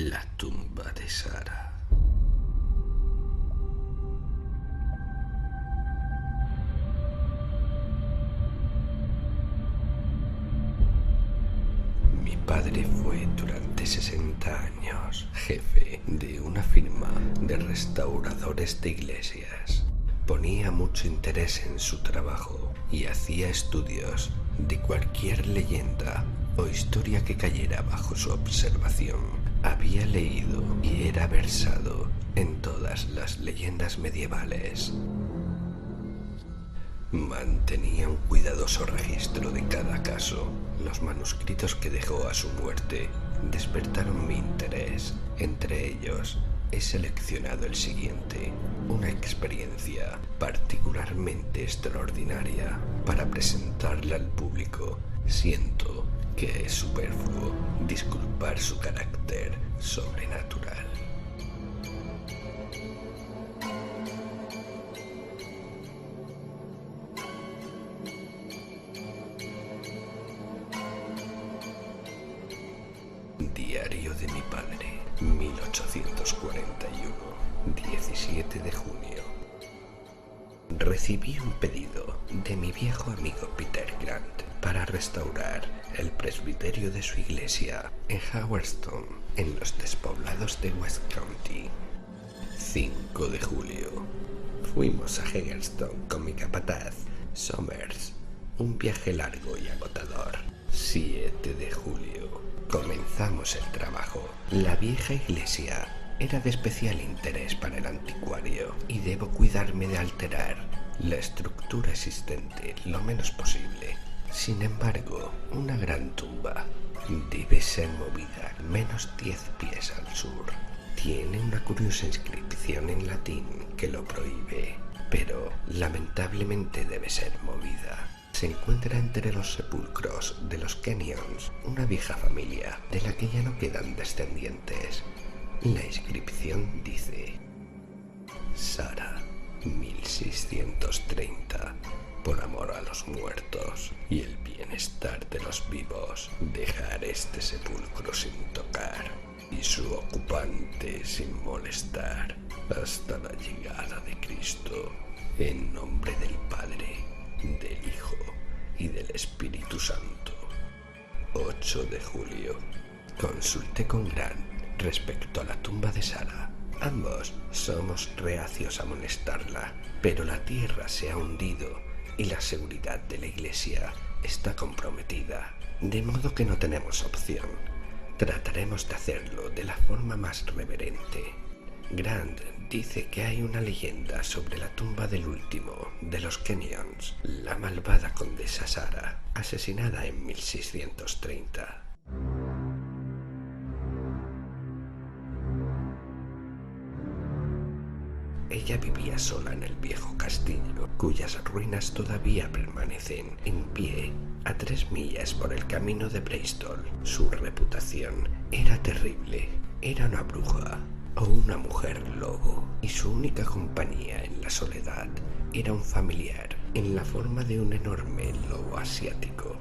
La tumba de Sara. Mi padre fue durante 60 años jefe de una firma de restauradores de iglesias. Ponía mucho interés en su trabajo y hacía estudios de cualquier leyenda o historia que cayera bajo su observación. Había leído y era versado en todas las leyendas medievales. Mantenía un cuidadoso registro de cada caso. Los manuscritos que dejó a su muerte despertaron mi interés. Entre ellos, he seleccionado el siguiente, una experiencia particularmente extraordinaria para presentarla al público. Siento que es superfluo disculpar su carácter sobrenatural. Diario de mi padre, 1841, 17 de junio. Recibí un pedido de mi viejo amigo Peter Grant para restaurar el presbiterio de su iglesia en Howerstone, en los despoblados de West County. 5 de julio. Fuimos a Howerstone con mi capataz, Somers. Un viaje largo y agotador. 7 de julio. Comenzamos el trabajo. La vieja iglesia era de especial interés para el anticuario y debo cuidarme de alterar la estructura existente lo menos posible. Sin embargo, una gran tumba debe ser movida al menos 10 pies al sur. Tiene una curiosa inscripción en latín que lo prohíbe, pero lamentablemente debe ser movida. Se encuentra entre los sepulcros de los Kenyons, una vieja familia de la que ya no quedan descendientes. La inscripción dice: Sara, 1630, por amor a los muertos y el bienestar de los vivos, dejar este sepulcro sin tocar y su ocupante sin molestar hasta la llegada de Cristo, en nombre del Padre, del Hijo y del Espíritu Santo. 8 de julio. Consulté con Grant respecto a la tumba de Sara. Ambos somos reacios a molestarla, pero la tierra se ha hundido y la seguridad de la iglesia está comprometida, de modo que no tenemos opción. Trataremos de hacerlo de la forma más reverente. Grant dice que hay una leyenda sobre la tumba del último de los Kenyons, la malvada condesa Sara, asesinada en 1630. Ella vivía sola en el viejo castillo, cuyas ruinas todavía permanecen en pie a 3 millas por el camino de Bristol. Su reputación era terrible. Era una bruja o una mujer lobo, y su única compañía en la soledad era un familiar en la forma de un enorme lobo asiático.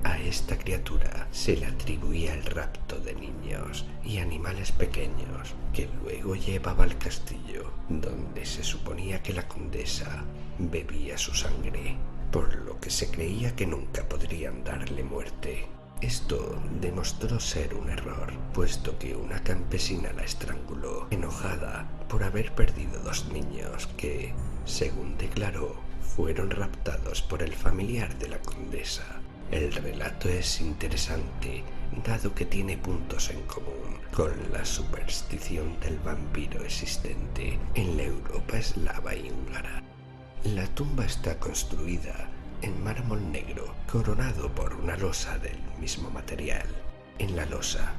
A esta criatura se le atribuía el rapto de niños y animales pequeños que luego llevaba al castillo, donde se suponía que la condesa bebía su sangre, por lo que se creía que nunca podrían darle muerte. Esto demostró ser un error, puesto que una campesina la estranguló, enojada por haber perdido 2 niños que, según declaró, fueron raptados por el familiar de la condesa. El relato es interesante, dado que tiene puntos en común con la superstición del vampiro existente en la Europa eslava y húngara. La tumba está construida en mármol negro, coronado por una losa del mismo material. En la losa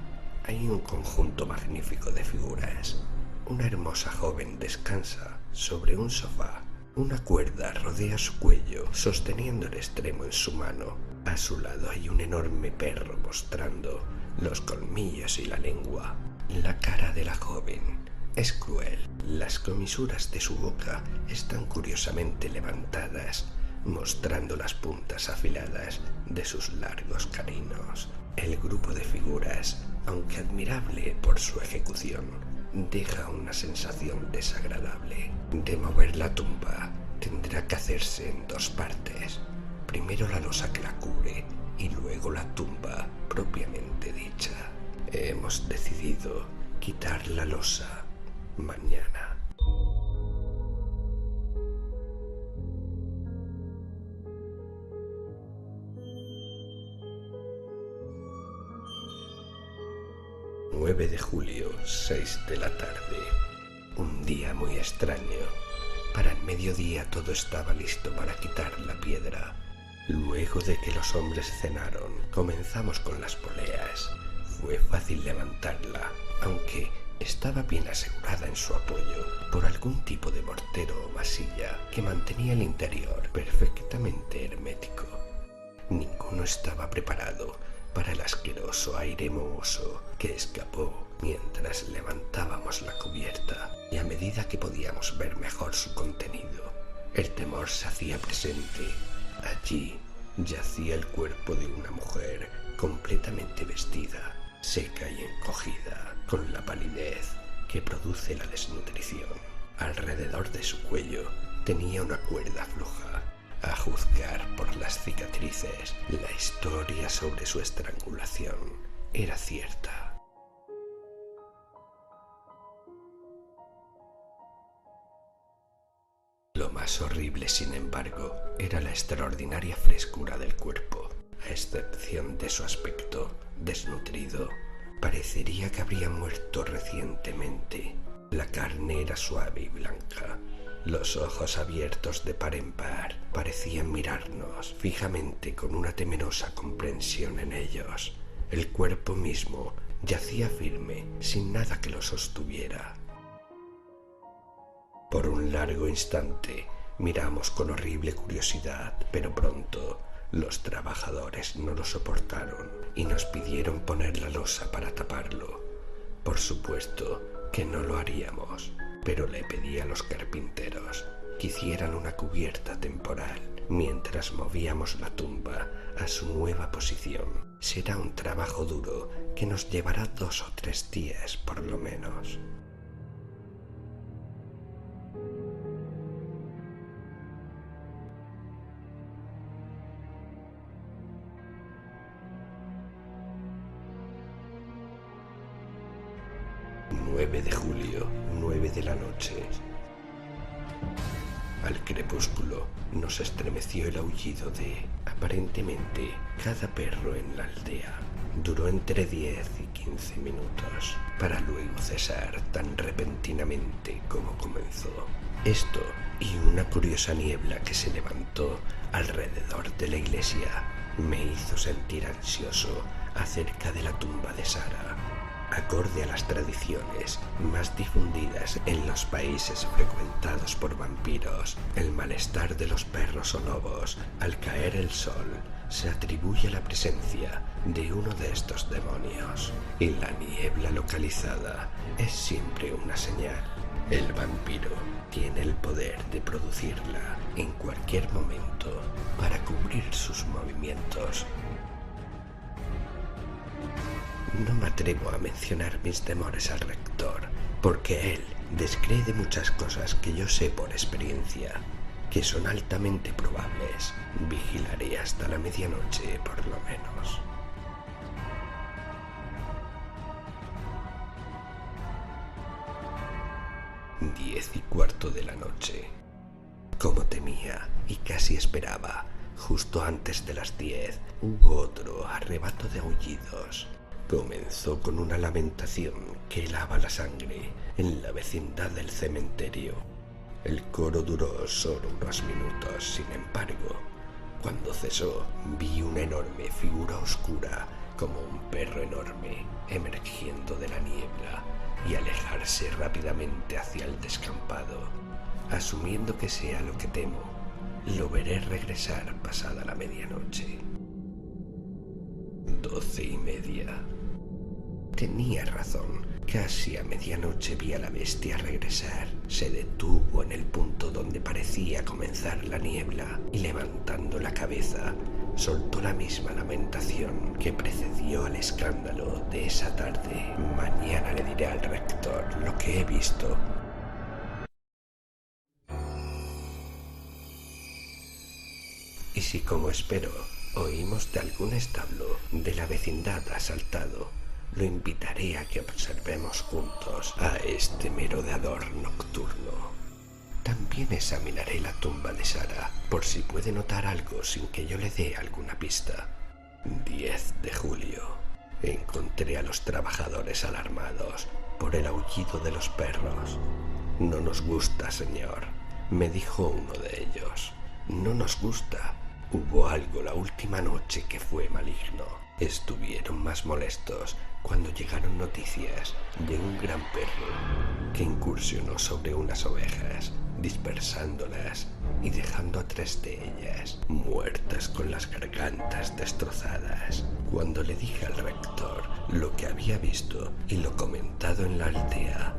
hay un conjunto magnífico de figuras. Una hermosa joven descansa sobre un sofá. Una cuerda rodea su cuello, sosteniendo el extremo en su mano. A su lado hay un enorme perro mostrando los colmillos y la lengua. La cara de la joven es cruel. Las comisuras de su boca están curiosamente levantadas, mostrando las puntas afiladas de sus largos caninos. El grupo de figuras, aunque admirable por su ejecución, deja una sensación desagradable. De mover la tumba, tendrá que hacerse en dos partes. Primero la losa que la cubre y luego la tumba propiamente dicha. Hemos decidido quitar la losa mañana. ...9 de julio, 6 de la tarde. Un día muy extraño. Para el mediodía todo estaba listo para quitar la piedra. Luego de que los hombres cenaron, comenzamos con las poleas. Fue fácil levantarla, aunque estaba bien asegurada en su apoyo por algún tipo de mortero o masilla que mantenía el interior perfectamente hermético. Ninguno estaba preparado para el asqueroso aire mohoso que escapó mientras levantábamos la cubierta, y a medida que podíamos ver mejor su contenido, el temor se hacía presente. Allí yacía el cuerpo de una mujer completamente vestida, seca y encogida, con la palidez que produce la desnutrición. Alrededor de su cuello tenía una cuerda floja. A juzgar por las cicatrices, la historia sobre su estrangulación era cierta. Lo más horrible, sin embargo, era la extraordinaria frescura del cuerpo. A excepción de su aspecto desnutrido, parecería que habría muerto recientemente. La carne era suave y blanca. Los ojos abiertos de par en par parecían mirarnos fijamente con una temerosa comprensión en ellos. El cuerpo mismo yacía firme, sin nada que lo sostuviera. Por un largo instante miramos con horrible curiosidad, pero pronto los trabajadores no lo soportaron y nos pidieron poner la losa para taparlo. Por supuesto que no lo haríamos, pero le pedí a los carpinteros que hicieran una cubierta temporal mientras movíamos la tumba a su nueva posición. Será un trabajo duro que nos llevará 2 o 3 días por lo menos. ...9 de julio, 9 de la noche. Al crepúsculo nos estremeció el aullido de, aparentemente, cada perro en la aldea. Duró entre 10 y 15 minutos, para luego cesar tan repentinamente como comenzó. Esto y una curiosa niebla que se levantó alrededor de la iglesia me hizo sentir ansioso acerca de la tumba de Sara. Acorde a las tradiciones más difundidas en los países frecuentados por vampiros, el malestar de los perros o lobos al caer el sol se atribuye a la presencia de uno de estos demonios, y la niebla localizada es siempre una señal. El vampiro tiene el poder de producirla en cualquier momento para cubrir sus movimientos. No me atrevo a mencionar mis temores al rector, porque él descree de muchas cosas que yo sé por experiencia, que son altamente probables. Vigilaré hasta la medianoche, por lo menos. Diez y cuarto de la noche. Como temía y casi esperaba, justo antes de las 10 hubo otro arrebato de aullidos. Comenzó con una lamentación que helaba la sangre en la vecindad del cementerio. El coro duró solo unos minutos, sin embargo. Cuando cesó, vi una enorme figura oscura, como un perro enorme, emergiendo de la niebla y alejarse rápidamente hacia el descampado. Asumiendo que sea lo que temo, lo veré regresar pasada la medianoche. 12:30. Tenía razón. Casi a medianoche vi a la bestia regresar. Se detuvo en el punto donde parecía comenzar la niebla y, levantando la cabeza, soltó la misma lamentación que precedió al escándalo de esa tarde. Mañana le diré al rector lo que he visto. Y si, como espero, oímos de algún establo de la vecindad asaltado, lo invitaré a que observemos juntos a este merodeador nocturno. También examinaré la tumba de Sara, por si puede notar algo sin que yo le dé alguna pista. 10 de julio. Encontré a los trabajadores alarmados por el aullido de los perros. No nos gusta, señor, me dijo uno de ellos. No nos gusta. Hubo algo la última noche que fue maligno. Estuvieron más molestos cuando llegaron noticias de un gran perro que incursionó sobre unas ovejas, dispersándolas y dejando a 3 de ellas muertas con las gargantas destrozadas. Cuando le dije al rector lo que había visto y lo comentado en la aldea,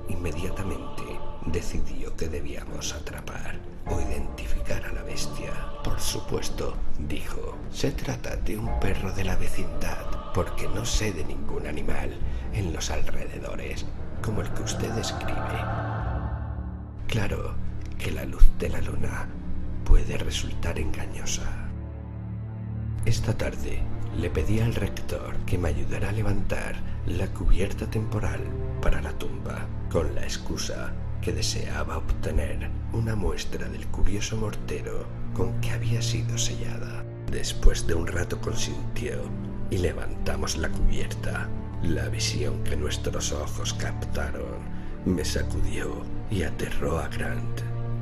inmediatamente decidió que debíamos atrapar o identificar a la bestia. Por supuesto, dijo, se trata de un perro de la vecindad, porque no sé de ningún animal en los alrededores como el que usted describe. Claro que la luz de la luna puede resultar engañosa. Esta tarde le pedí al rector que me ayudara a levantar la cubierta temporal para la tumba, con la excusa que deseaba obtener una muestra del curioso mortero con que había sido sellada. Después de un rato consintió y levantamos la cubierta. La visión que nuestros ojos captaron me sacudió y aterró a Grant.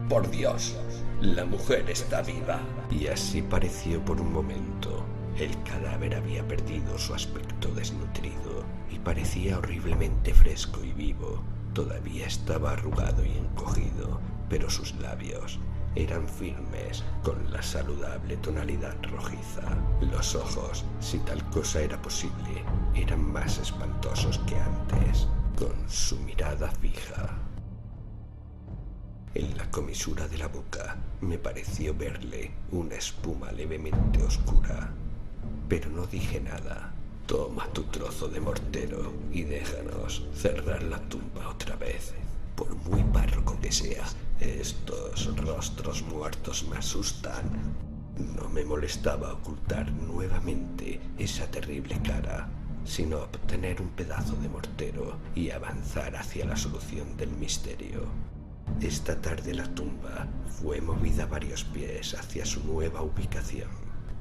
¡Por Dios! La mujer está viva. Y así pareció por un momento. El cadáver había perdido su aspecto desnutrido y parecía horriblemente fresco y vivo. Todavía estaba arrugado y encogido, pero sus labios eran firmes con la saludable tonalidad rojiza. Los ojos, si tal cosa era posible, eran más espantosos que antes, con su mirada fija. En la comisura de la boca me pareció verle una espuma levemente oscura, pero no dije nada. Toma tu trozo de mortero y déjanos cerrar la tumba otra vez. Por muy párroco que sea, estos rostros muertos me asustan. No me molestaba ocultar nuevamente esa terrible cara, sino obtener un pedazo de mortero y avanzar hacia la solución del misterio. Esta tarde la tumba fue movida varios pies hacia su nueva ubicación,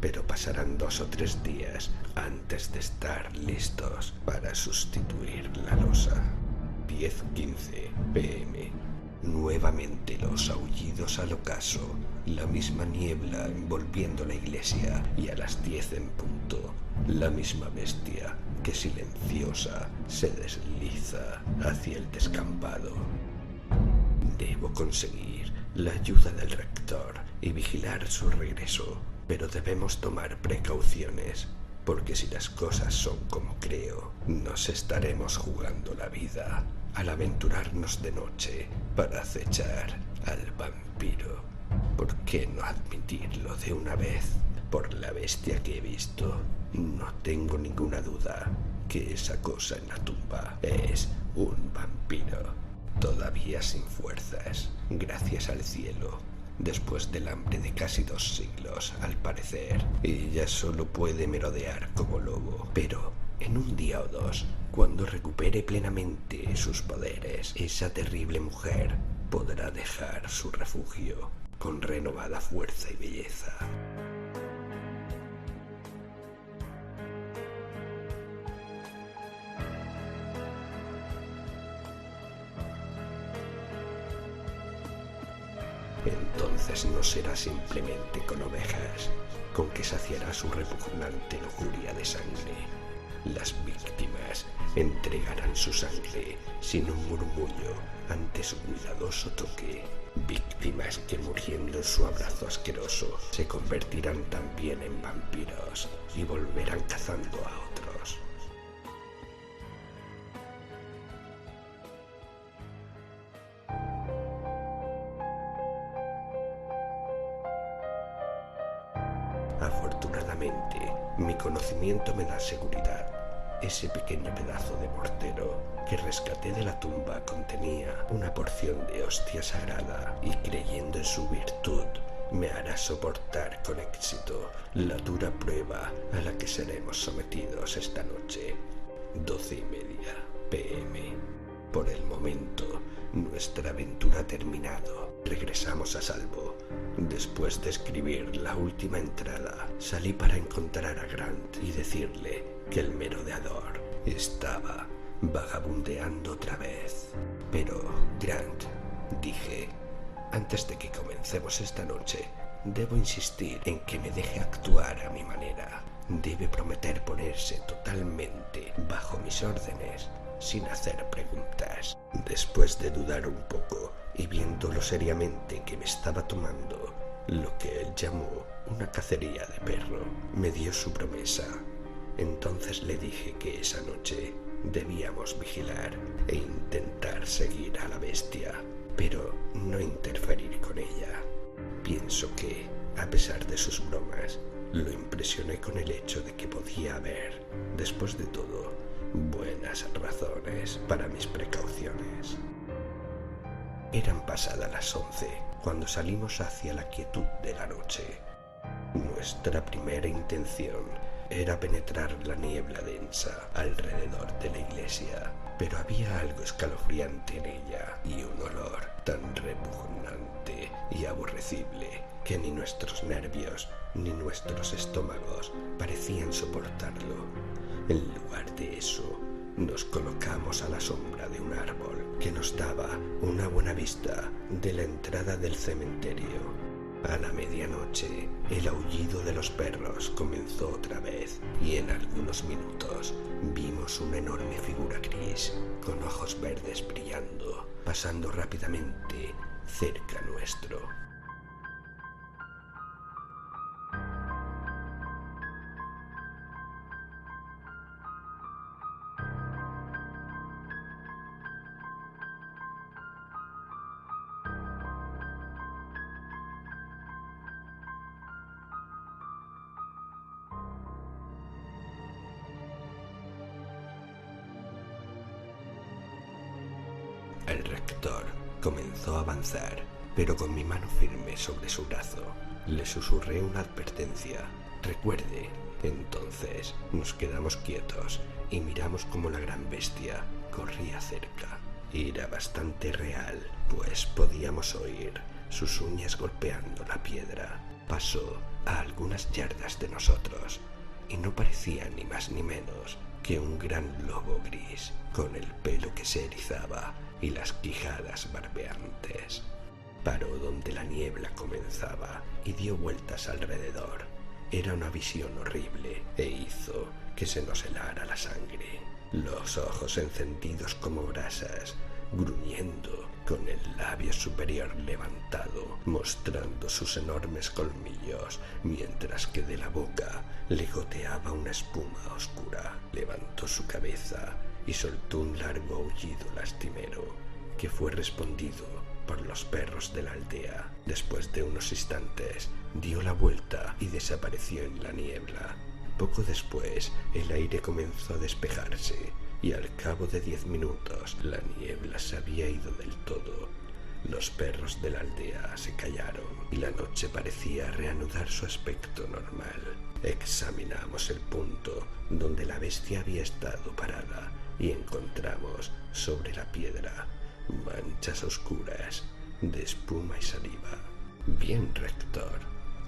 pero pasarán 2 o 3 días antes de estar listos para sustituir la losa. 10:15 p.m. Nuevamente los aullidos al ocaso, la misma niebla envolviendo la iglesia, y a las 10 en punto, la misma bestia que silenciosa se desliza hacia el descampado. Debo conseguir la ayuda del rector y vigilar su regreso, pero debemos tomar precauciones, porque si las cosas son como creo, nos estaremos jugando la vida al aventurarnos de noche para acechar al vampiro. ¿Por qué no admitirlo de una vez? Por la bestia que he visto, no tengo ninguna duda que esa cosa en la tumba es un vampiro, todavía sin fuerzas, gracias al cielo. Después del hambre de casi 2 siglos, al parecer, ella solo puede merodear como lobo. Pero en un día o 2, cuando recupere plenamente sus poderes, esa terrible mujer podrá dejar su refugio con renovada fuerza y belleza. Entonces no será simplemente con ovejas con que saciará su repugnante lujuria de sangre. Las víctimas entregarán su sangre sin un murmullo ante su cuidadoso toque. Víctimas que, muriendo en su abrazo asqueroso, se convertirán también en vampiros y volverán cazando a otros. Afortunadamente, mi conocimiento me da seguridad. Ese pequeño pedazo de mortero que rescaté de la tumba contenía una porción de hostia sagrada y, creyendo en su virtud, me hará soportar con éxito la dura prueba a la que seremos sometidos esta noche. 12:30 p.m. Por el momento, nuestra aventura ha terminado. Regresamos a salvo. Después de escribir la última entrada, salí para encontrar a Grant y decirle que el merodeador estaba vagabundeando otra vez. Pero, Grant, dije, antes de que comencemos esta noche, debo insistir en que me deje actuar a mi manera. Debe prometer ponerse totalmente bajo mis órdenes, sin hacer preguntas. Después de dudar un poco y viendo lo seriamente que me estaba tomando lo que él llamó una cacería de perro, me dio su promesa. Entonces le dije que esa noche debíamos vigilar e intentar seguir a la bestia, pero no interferir con ella. Pienso que, a pesar de sus bromas, lo impresioné con el hecho de que podía haber, después de todo, buenas razones para mis precauciones. Eran pasadas las 11 cuando salimos hacia la quietud de la noche. Nuestra primera intención era penetrar la niebla densa alrededor de la iglesia, pero había algo escalofriante en ella y un olor tan repugnante y aborrecible que ni nuestros nervios ni nuestros estómagos parecían soportarlo. En lugar de eso, nos colocamos a la sombra de un árbol que nos daba una buena vista de la entrada del cementerio. A la medianoche, el aullido de los perros comenzó otra vez y en algunos minutos vimos una enorme figura gris con ojos verdes brillando, pasando rápidamente cerca nuestro. El rector comenzó a avanzar, pero con mi mano firme sobre su brazo, le susurré una advertencia. Recuerde. Entonces nos quedamos quietos y miramos cómo la gran bestia corría cerca. Era bastante real, pues podíamos oír sus uñas golpeando la piedra. Pasó a algunas yardas de nosotros y no parecía ni más ni menos que un gran lobo gris, con el pelo que se erizaba y las quijadas barbeantes. Paró donde la niebla comenzaba y dio vueltas alrededor. Era una visión horrible e hizo que se nos helara la sangre. Los ojos encendidos como brasas, gruñendo, con el labio superior levantado, mostrando sus enormes colmillos, mientras que de la boca le goteaba una espuma oscura. Levantó su cabeza y soltó un largo aullido lastimero, que fue respondido por los perros de la aldea. Después de unos instantes, dio la vuelta y desapareció en la niebla. Poco después, el aire comenzó a despejarse y al cabo de 10 minutos la niebla se había ido del todo. Los perros de la aldea se callaron y la noche parecía reanudar su aspecto normal. Examinamos el punto donde la bestia había estado parada y encontramos sobre la piedra manchas oscuras de espuma y saliva. Bien, rector,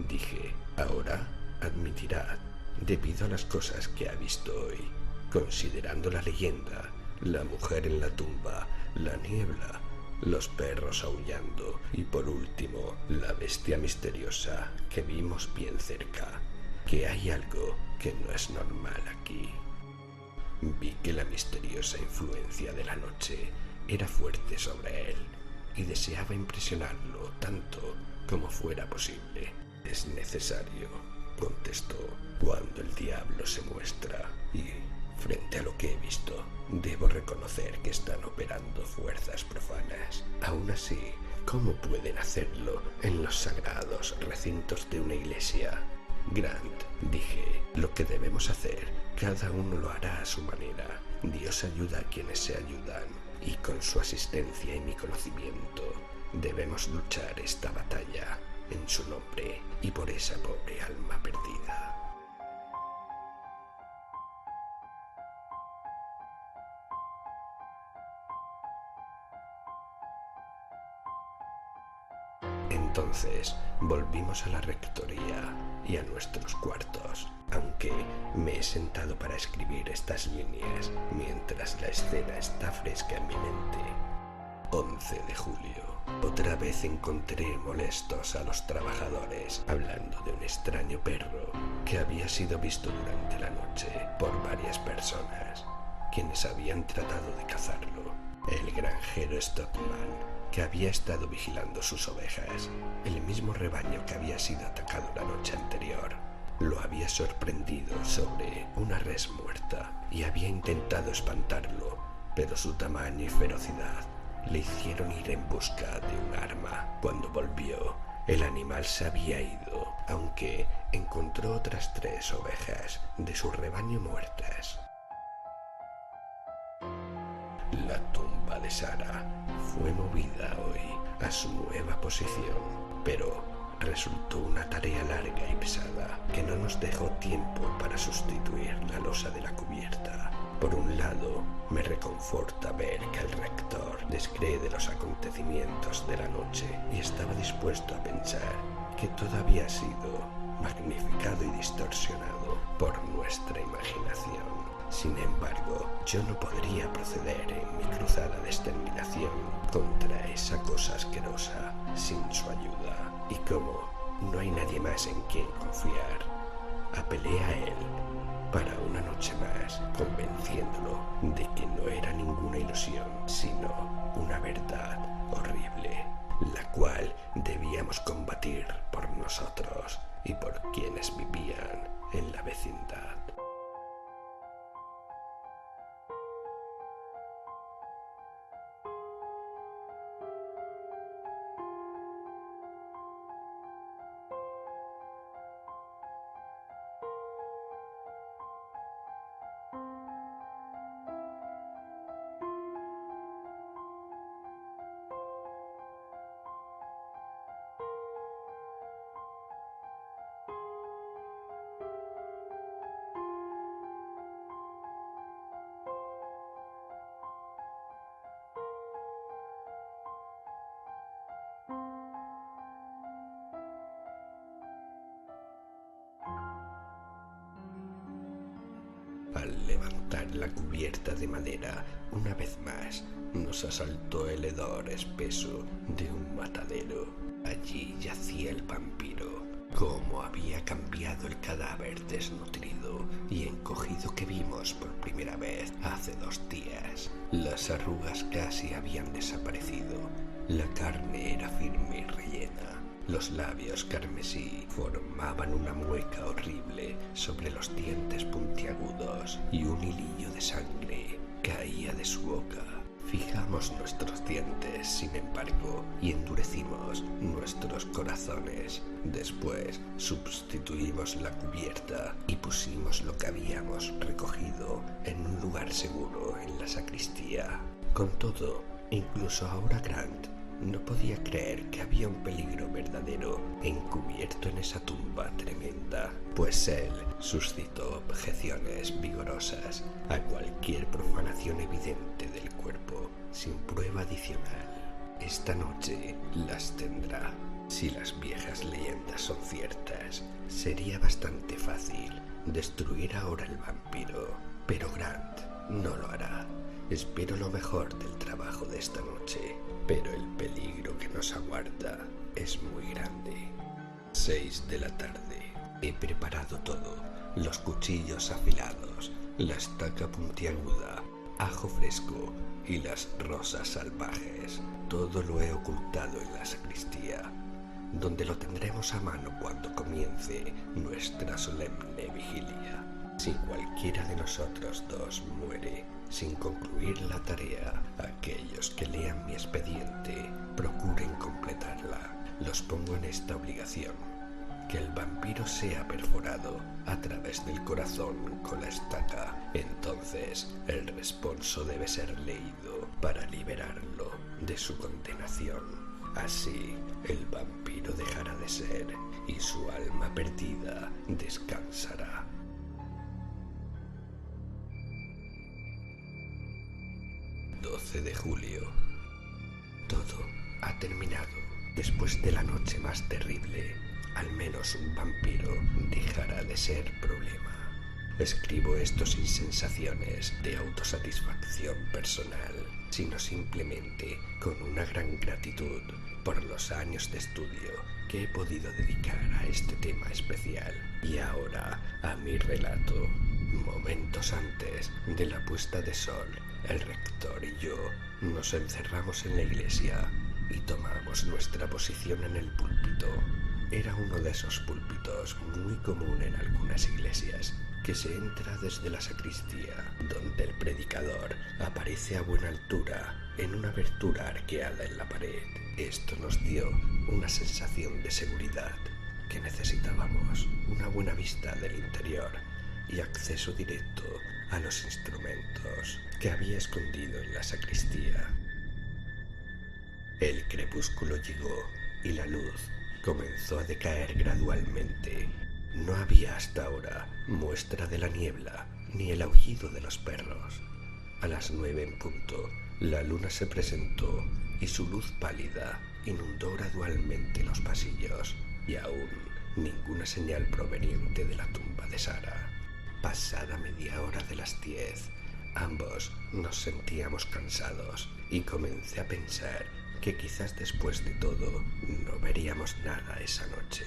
dije, ahora admitirá, debido a las cosas que ha visto hoy, considerando la leyenda, la mujer en la tumba, la niebla, los perros aullando y por último la bestia misteriosa que vimos bien cerca, que hay algo que no es normal aquí. Vi que la misteriosa influencia de la noche era fuerte sobre él y deseaba impresionarlo tanto como fuera posible. Es necesario, contestó, cuando el diablo se muestra y, frente a lo que he visto, debo reconocer que están operando fuerzas profanas. Aún así, ¿cómo pueden hacerlo en los sagrados recintos de una iglesia? Grant, dije, lo que debemos hacer, cada uno lo hará a su manera. Dios ayuda a quienes se ayudan, y con su asistencia y mi conocimiento, debemos luchar esta batalla en su nombre y por esa pobre alma perdida. Entonces volvimos a la rectoría y a nuestros cuartos, aunque me he sentado para escribir estas líneas mientras la escena está fresca en mi mente. 11 de julio. Otra vez encontré molestos a los trabajadores hablando de un extraño perro que había sido visto durante la noche por varias personas, quienes habían tratado de cazarlo. El granjero Stockman, que había estado vigilando sus ovejas, el mismo rebaño que había sido atacado la noche anterior, lo había sorprendido sobre una res muerta y había intentado espantarlo, pero su tamaño y ferocidad le hicieron ir en busca de un arma. Cuando volvió, el animal se había ido, aunque encontró otras 3 ovejas de su rebaño muertas. La tumba de Sarah fue movida hoy a su nueva posición, pero resultó una tarea larga y pesada que no nos dejó tiempo para sustituir la losa de la cubierta. Por un lado, me reconforta ver que el rector descree de los acontecimientos de la noche y estaba dispuesto a pensar que todo había sido magnificado y distorsionado por nuestra imaginación. Sin embargo, yo no podría proceder en mi cruzada de exterminación contra esa cosa asquerosa sin su ayuda. Y como no hay nadie más en quien confiar, apelé a él para una noche más, convenciéndolo de que no era ninguna ilusión, sino una verdad horrible, la cual debíamos combatir por nosotros y por quienes vivían en la vecindad. Al levantar la cubierta de madera, una vez más, nos asaltó el hedor espeso de un matadero. Allí yacía el vampiro. Cómo había cambiado el cadáver desnutrido y encogido que vimos por primera vez hace 2 días. Las arrugas casi habían desaparecido. La carne era firme y rellena. Los labios carmesí formaban una mueca horrible sobre los dientes puntiagudos y un hilillo de sangre caía de su boca. Fijamos nuestros dientes, sin embargo, y endurecimos nuestros corazones. Después sustituimos la cubierta y pusimos lo que habíamos recogido en un lugar seguro en la sacristía. Con todo, incluso ahora Grant no podía creer que había un peligro verdadero encubierto en esa tumba tremenda, pues él suscitó objeciones vigorosas a cualquier profanación evidente del cuerpo sin prueba adicional. Esta noche las tendrá. Si las viejas leyendas son ciertas, sería bastante fácil destruir ahora el vampiro, pero Grant no lo hará. Espero lo mejor del trabajo de esta noche, pero el peligro que nos aguarda es muy grande. 6 de la tarde. He preparado todo: los cuchillos afilados, la estaca puntiaguda, ajo fresco y las rosas salvajes. Todo lo he ocultado en la sacristía, donde lo tendremos a mano cuando comience nuestra solemne vigilia. Si cualquiera de nosotros 2 muere sin concluir la tarea, aquellos que lean mi expediente procuren completarla. Los pongo en esta obligación, que el vampiro sea perforado a través del corazón con la estaca, entonces el responso debe ser leído para liberarlo de su condenación. Así, el vampiro dejará de ser y su alma perdida descansará. De julio. Todo ha terminado. Después de la noche más terrible, al menos un vampiro dejará de ser problema. Escribo esto sin sensaciones de autosatisfacción personal, sino simplemente con una gran gratitud por los años de estudio que he podido dedicar a este tema especial. Y ahora a mi relato. Momentos antes de la puesta de sol, el rector y yo nos encerramos en la iglesia y tomamos nuestra posición en el púlpito. Era uno de esos púlpitos muy común en algunas iglesias, que se entra desde la sacristía, donde el predicador aparece a buena altura en una abertura arqueada en la pared. Esto nos dio una sensación de seguridad que necesitábamos, una buena vista del interior y acceso directo a los instrumentos que había escondido en la sacristía. El crepúsculo llegó y la luz comenzó a decaer gradualmente. No había hasta ahora muestra de la niebla ni el aullido de los perros. A las 9 en punto, la luna se presentó y su luz pálida inundó gradualmente los pasillos, y aún ninguna señal proveniente de la tumba de Sara. Pasada media hora de las 10, ambos nos sentíamos cansados y comencé a pensar que quizás después de todo no veríamos nada esa noche.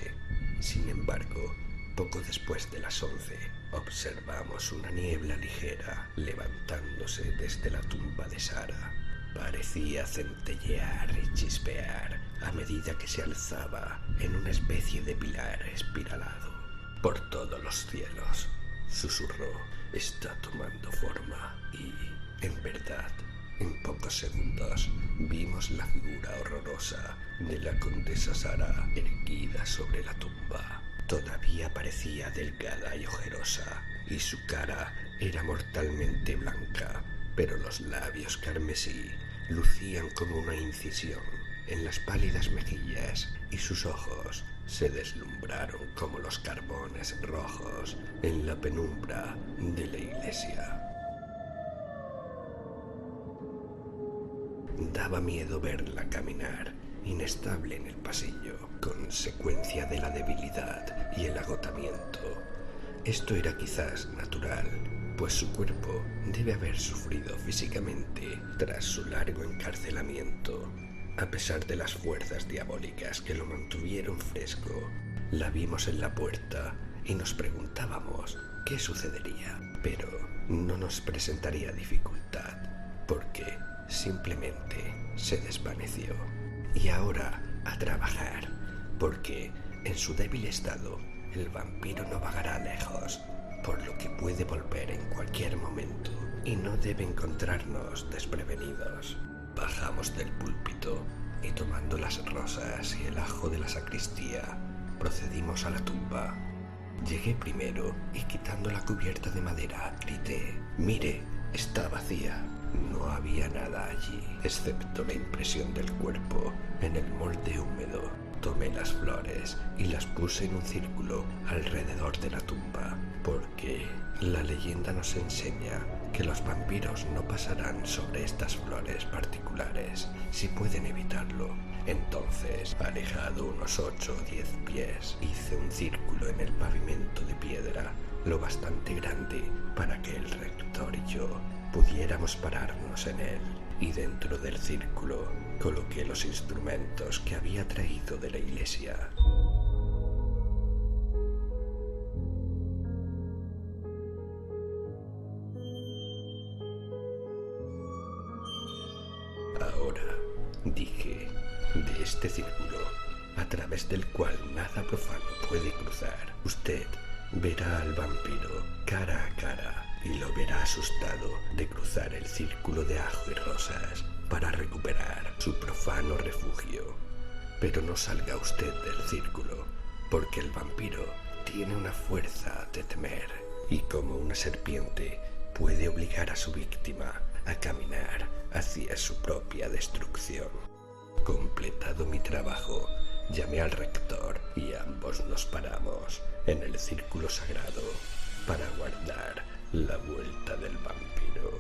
Sin embargo, poco después de las 11, observamos una niebla ligera levantándose desde la tumba de Sara. Parecía centellear y chispear a medida que se alzaba en una especie de pilar espiralado. Por todos los cielos, susurró, está tomando forma y, en verdad, en pocos segundos vimos la figura horrorosa de la condesa Sara erguida sobre la tumba. Todavía parecía delgada y ojerosa, y su cara era mortalmente blanca, pero los labios carmesí lucían como una incisión en las pálidas mejillas, y sus ojos se deslumbraron como los carbones rojos en la penumbra de la iglesia. Daba miedo verla caminar, inestable en el pasillo, consecuencia de la debilidad y el agotamiento. Esto era quizás natural, pues su cuerpo debe haber sufrido físicamente tras su largo encarcelamiento. A pesar de las fuerzas diabólicas que lo mantuvieron fresco, la vimos en la puerta y nos preguntábamos qué sucedería, pero no nos presentaría dificultad, porque simplemente se desvaneció. Y ahora a trabajar, porque en su débil estado el vampiro no vagará lejos, por lo que puede volver en cualquier momento y no debe encontrarnos desprevenidos. Bajamos del púlpito y, tomando las rosas y el ajo de la sacristía, procedimos a la tumba. Llegué primero y, quitando la cubierta de madera, grité: «Mire, está vacía». No había nada allí, excepto la impresión del cuerpo en el molde húmedo. Tomé las flores y las puse en un círculo alrededor de la tumba, porque la leyenda nos enseña que los vampiros no pasarán sobre estas flores particulares si pueden evitarlo. Entonces, alejado unos 8 o 10 pies, hice un círculo en el pavimento de piedra, lo bastante grande para que el rector y yo pudiéramos pararnos en él, y dentro del círculo coloqué los instrumentos que había traído de la iglesia. Ahora, dije, de este círculo, a través del cual nada profano puede cruzar, usted verá al vampiro cara a cara y lo verá asustado de cruzar el círculo de ajo y rosas para recuperar su profano refugio. Pero no salga usted del círculo, porque el vampiro tiene una fuerza de temer y como una serpiente puede obligar a su víctima a caminar hacia su propia destrucción. Completado mi trabajo, llamé al rector y ambos nos paramos en el círculo sagrado para guardar la vuelta del vampiro.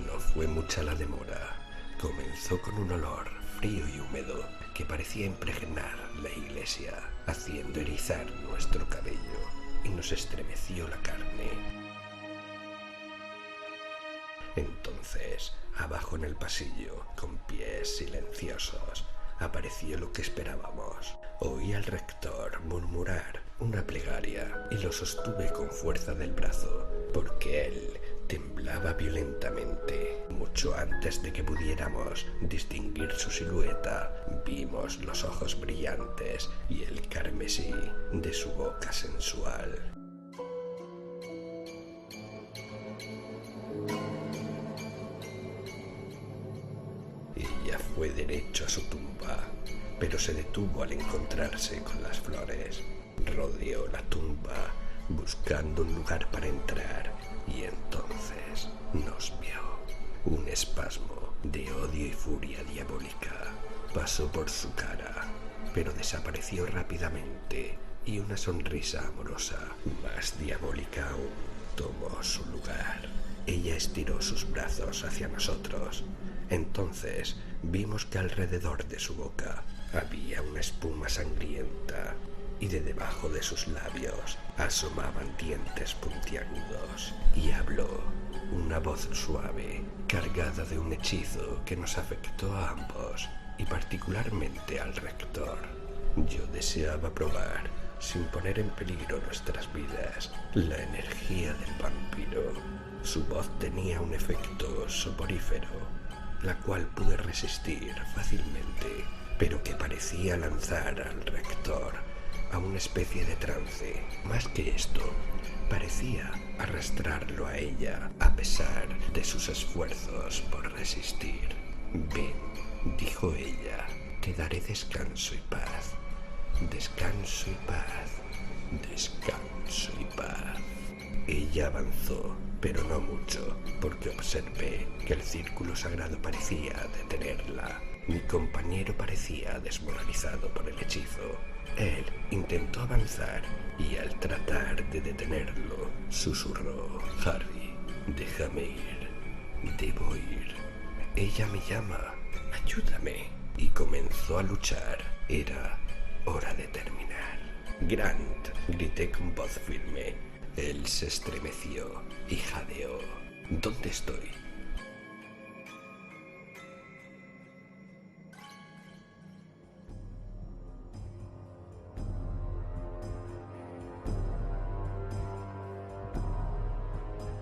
No fue mucha la demora. Comenzó con un olor frío y húmedo que parecía impregnar la iglesia, haciendo erizar nuestro cabello y nos estremeció la carne. Entonces, abajo en el pasillo, con pies silenciosos, apareció lo que esperábamos. Oí al rector murmurar una plegaria y lo sostuve con fuerza del brazo, porque él temblaba violentamente. Mucho antes de que pudiéramos distinguir su silueta, vimos los ojos brillantes y el carmesí de su boca sensual. Ella fue derecho a su tumba, pero se detuvo al encontrarse con las flores. Rodeó la tumba buscando un lugar para entrar y entonces nos vio. Un espasmo de odio y furia diabólica pasó por su cara, pero desapareció rápidamente y una sonrisa amorosa, más diabólica aún, tomó su lugar. Ella estiró sus brazos hacia nosotros. Entonces vimos que alrededor de su boca había una espuma sangrienta y de debajo de sus labios asomaban dientes puntiagudos. Y habló, una voz suave, cargada de un hechizo que nos afectó a ambos y particularmente al rector. Yo deseaba probar, sin poner en peligro nuestras vidas, la energía del vampiro. Su voz tenía un efecto soporífero, la cual pude resistir fácilmente, pero que parecía lanzar al rector a una especie de trance. Más que esto, parecía arrastrarlo a ella a pesar de sus esfuerzos por resistir. Ven, dijo ella, te daré descanso y paz. Descanso y paz. Descanso y paz. Ella avanzó, pero no mucho, porque observé que el círculo sagrado parecía detenerla. Mi compañero parecía desmoralizado por el hechizo. Él intentó avanzar y al tratar de detenerlo, susurró: Harry, déjame ir. Debo ir. Ella me llama. Ayúdame. Y comenzó a luchar. Era hora de terminar. Grant, grité con voz firme. Él se estremeció y jadeó. ¿Dónde estoy?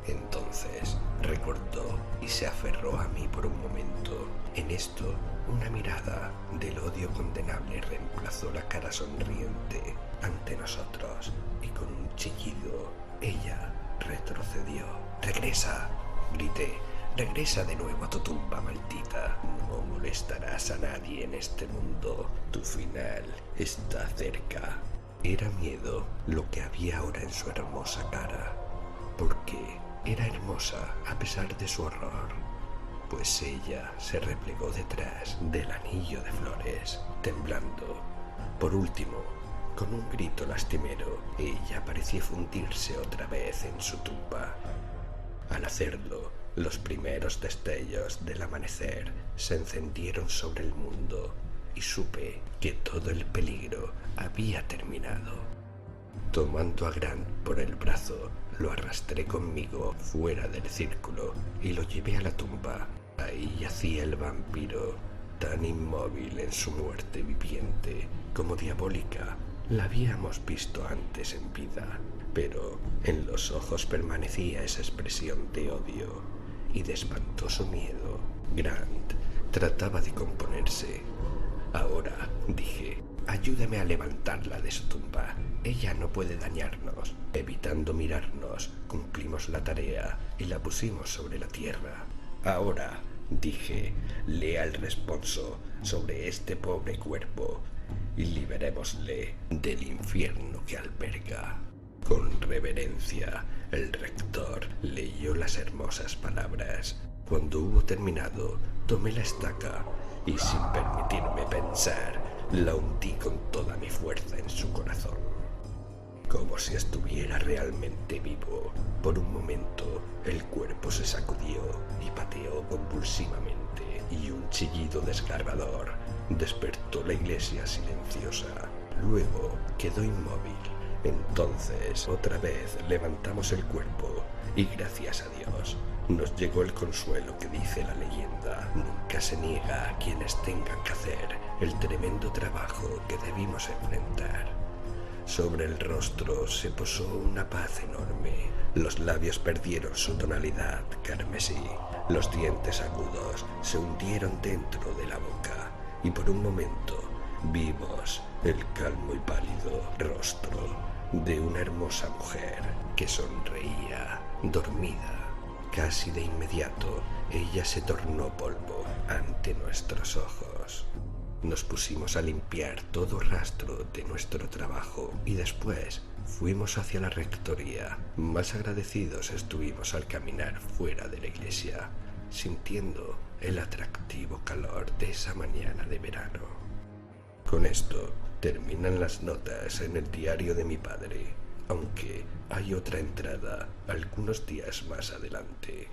Entonces recordó y se aferró a mí por un momento. En esto, una mirada del odio condenable reemplazó la cara sonriente ante nosotros y con un chillido, ella retrocedió. ¡Regresa!, grité. Regresa de nuevo a tu tumba, maldita. No molestarás a nadie en este mundo. Tu final está cerca. Era miedo lo que había ahora en su hermosa cara. Porque era hermosa a pesar de su horror, pues ella se replegó detrás del anillo de flores, temblando. Por último, con un grito lastimero, ella parecía fundirse otra vez en su tumba. Al hacerlo, los primeros destellos del amanecer se encendieron sobre el mundo y supe que todo el peligro había terminado. Tomando a Grant por el brazo, lo arrastré conmigo fuera del círculo y lo llevé a la tumba. Ahí yacía el vampiro, tan inmóvil en su muerte viviente como diabólica. La habíamos visto antes en vida, pero en los ojos permanecía esa expresión de odio y de espantoso miedo. Grant trataba de componerse. Ahora, dije, ayúdame a levantarla de su tumba. Ella no puede dañarnos. Evitando mirarnos, cumplimos la tarea y la pusimos sobre la tierra. Ahora, Dije, lea el responso sobre este pobre cuerpo y liberémosle del infierno que alberga. Con reverencia, el rector leyó las hermosas palabras. Cuando hubo terminado, tomé la estaca y, sin permitirme pensar, la hundí con toda mi fuerza en su corazón. Como si estuviera realmente vivo. Por un momento, el cuerpo se sacudió y pateó convulsivamente, y un chillido desgarrador despertó la iglesia silenciosa. Luego quedó inmóvil. Entonces, otra vez levantamos el cuerpo y, gracias a Dios, nos llegó el consuelo que dice la leyenda. Nunca se niega a quienes tengan que hacer el tremendo trabajo que debimos enfrentar. Sobre el rostro se posó una paz enorme. Los labios perdieron su tonalidad carmesí. Los dientes agudos se hundieron dentro de la boca y por un momento vimos el calmo y pálido rostro de una hermosa mujer que sonreía, dormida. Casi de inmediato, ella se tornó polvo ante nuestros ojos. Nos pusimos a limpiar todo rastro de nuestro trabajo y después fuimos hacia la rectoría. Más agradecidos estuvimos al caminar fuera de la iglesia, sintiendo el atractivo calor de esa mañana de verano. Con esto terminan las notas en el diario de mi padre, aunque hay otra entrada algunos días más adelante.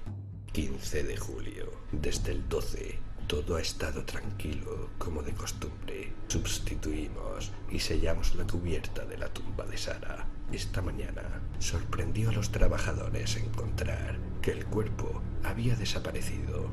15 de julio. Desde el 12 todo ha estado tranquilo como de costumbre. Sustituimos y sellamos la cubierta de la tumba de Sara. Esta mañana sorprendió a los trabajadores encontrar que el cuerpo había desaparecido.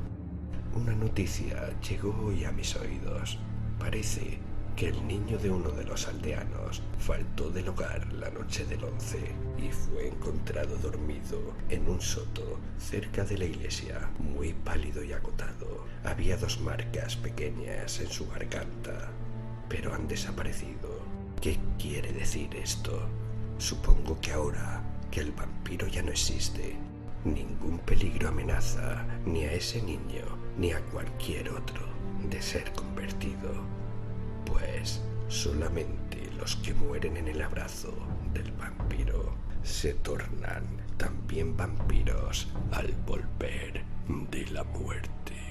Una noticia llegó hoy a mis oídos. Parece que el niño de uno de los aldeanos faltó del hogar la noche del 11 y fue encontrado dormido en un soto cerca de la iglesia, muy pálido y agotado. Había 2 marcas pequeñas en su garganta, pero han desaparecido. ¿Qué quiere decir esto? Supongo que ahora que el vampiro ya no existe, ningún peligro amenaza ni a ese niño ni a cualquier otro de ser convertido, pues solamente los que mueren en el abrazo del vampiro se tornan también vampiros al volver de la muerte.